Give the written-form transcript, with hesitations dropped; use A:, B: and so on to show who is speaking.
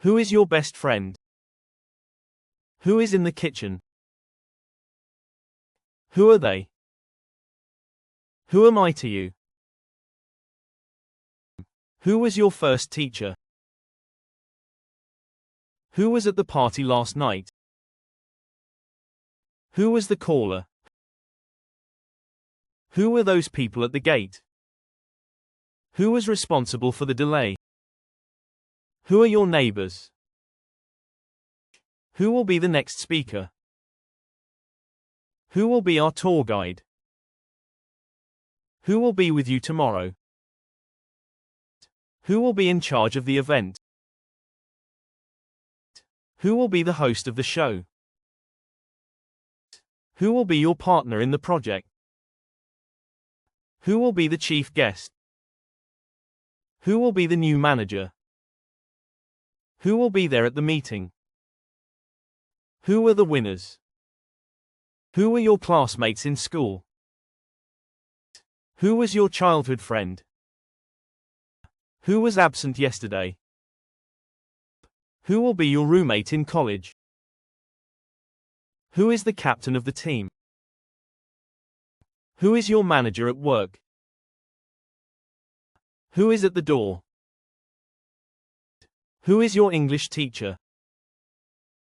A: Who is your best friend? Who is in the kitchen? Who are they? Who am I to you? Who was your first teacher? Who was at the party last night? Who was the caller? Who were those people at the gate? Who was responsible for the delay? Who are your neighbors? Who will be the next speaker? Who will be our tour guide? Who will be with you tomorrow? Who will be in charge of the event? Who will be the host of the show? Who will be your partner in the project? Who will be the chief guest? Who will be the new manager? Who will be there at the meeting? Who were the winners? Who were your classmates in school? Who was your childhood friend? Who was absent yesterday? Who will be your roommate in college? Who is the captain of the team? Who is your manager at work? Who is at the door? Who is your English teacher?